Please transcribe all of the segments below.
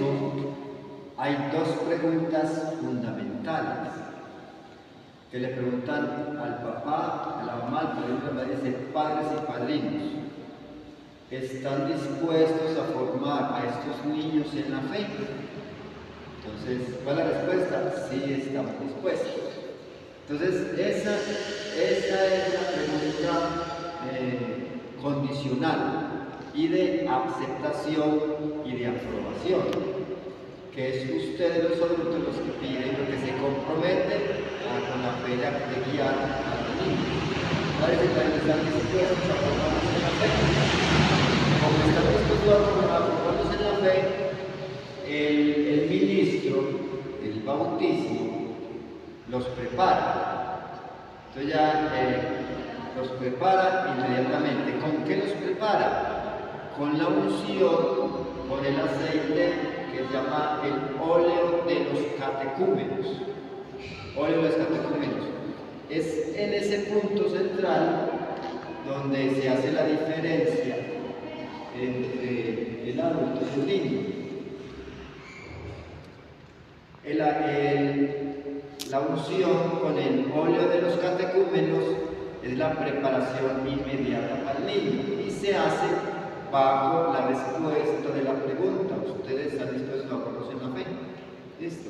bautismo hay dos preguntas fundamentales que le preguntan al papá, a la mamá, al padrino, a la madre, dice, padres y padrinos, ¿están dispuestos a formar a estos niños en la fe? Entonces, ¿cuál es la respuesta? Sí, estamos dispuestos. Entonces, esa es la pregunta condicional y de aceptación y de aprobación, que es ustedes los adultos los que piden, los que se comprometen con la fe de guiar a los niños. Padres y padres están dispuestos a formarlos en la fe. Como están dispuestos a formarlos en la fe, el ministro del bautismo los prepara. Entonces ya los prepara inmediatamente. ¿Con qué los prepara? Con la unción, con el aceite que se llama el óleo de los catecúmenos. Óleo de los catecúmenos. Es en ese punto central donde se hace la diferencia entre el adulto y el niño. La unción con el óleo de los catecúmenos es la preparación inmediata para el niño y se hace bajo la respuesta de la pregunta. ¿Ustedes están dispuestos a conocer la fe? ¿Listo?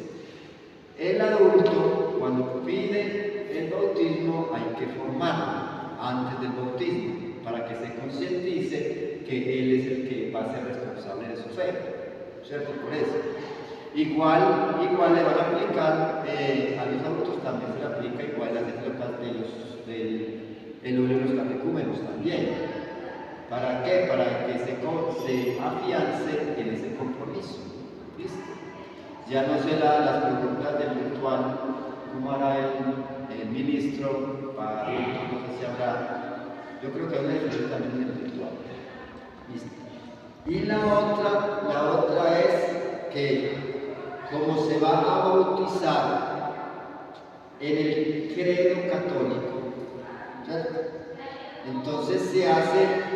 El adulto, cuando pide el bautismo, hay que formarlo antes del bautismo para que se concientice que él es el que va a ser responsable de su fe, ¿cierto? Por eso. Igual le van a aplicar a los adultos, también se le aplica igual las etapas del óleo de los catecúmenos también. ¿Para qué? Para que se afiance en ese compromiso. ¿Listo? Ya no será las preguntas del virtual, ¿cómo hará el ministro para adultos? No sé si habrá. Yo creo que hay una diferencia también en el virtual. ¿Listo? Y la otra es que como se va a bautizar en el credo católico, ¿cierto? Entonces se hacen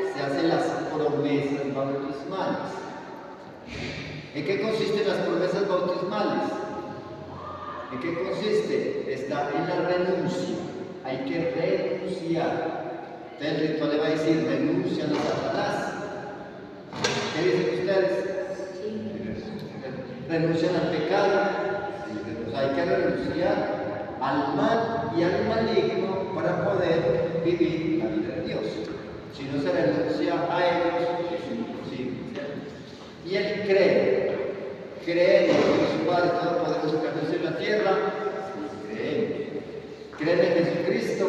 las promesas bautismales. ¿En qué consisten las promesas bautismales? ¿En qué consiste? Está en la renuncia. Hay que renunciar. Entonces el ritual le va a decir, renuncian a Satanás. ¿Qué dicen ustedes? Renuncian al pecado. O sea, hay que renunciar al mal y al maligno para poder vivir la vida de Dios. Si no se renuncia a ellos, es imposible, ¿cierto? Y él cree en Dios Padre Todopoderoso que ha hecho en la tierra. Sí, creemos. ¿Creen en Jesucristo?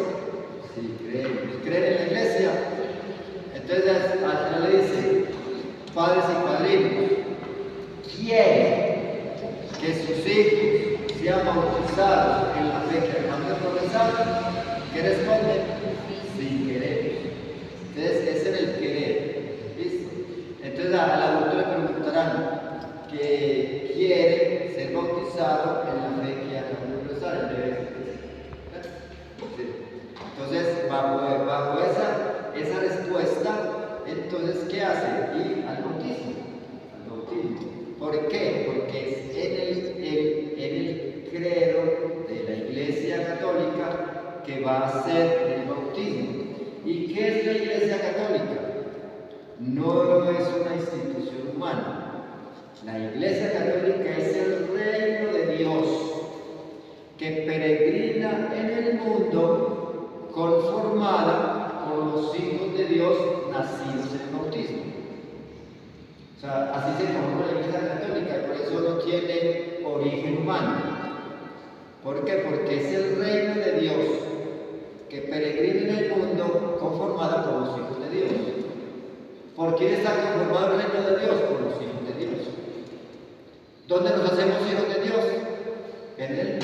Sí, creemos. ¿Creen en la iglesia? Entonces al final le dice, padres y padrinos, ¿quieren que sus hijos sean bautizados en la fe que acabamos de profesar? ¿Qué responden? Sí, queremos. Entonces, ese era el querer. ¿Listo? Entonces, al adulto le preguntarán que quiere ser bautizado en la fe que acabamos de profesar, el bebé. Entonces, bajo esa respuesta, entonces, ¿qué hace? Ir al bautismo. ¿Por qué? Porque es en el credo de la Iglesia Católica que va a hacer el bautismo. ¿Y qué es la Iglesia Católica? No es una institución humana. La Iglesia Católica es el reino de Dios que peregrina en el mundo conformada por los hijos de Dios nacidos en el bautismo. O sea, así se formó la Iglesia Católica y por eso no tiene origen humano. ¿Por qué? Porque es el reino de Dios que peregrina en el mundo conformada por los hijos de Dios. ¿Por quién está conformado el reino de Dios? Por los hijos de Dios. ¿Dónde nos hacemos hijos de Dios? En el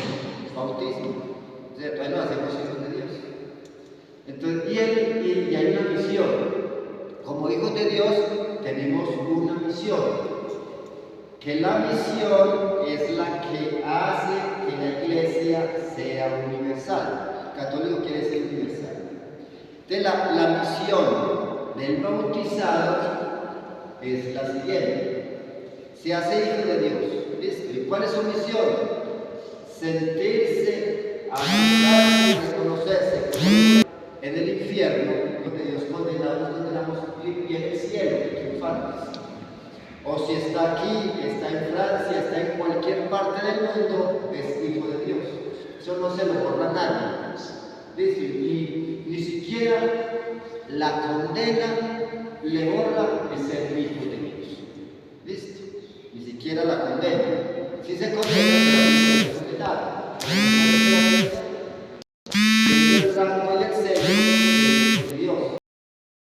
bautismo. O sea, entonces nos hacemos hijos de Dios. Entonces, y hay una misión. Como hijos de Dios tenemos una misión. Que la misión es la que hace que la iglesia sea universal. Católico quiere ser universal. Entonces la misión del bautizado es la siguiente: se hace hijo de Dios. ¿Listo? ¿Y cuál es su misión? Sentirse, avanzarse y reconocerse en el infierno, donde Dios condena a los condenamos, y en el cielo, triunfantes. O si está aquí, está en Francia, está en cualquier parte del mundo, es hijo de Dios. Eso no se lo borra nadie. ¿Listo? Y ni siquiera la condena le borra el ser hijo de Dios. ¿Listo? Ni siquiera la condena. Si se condena, pero no se condena.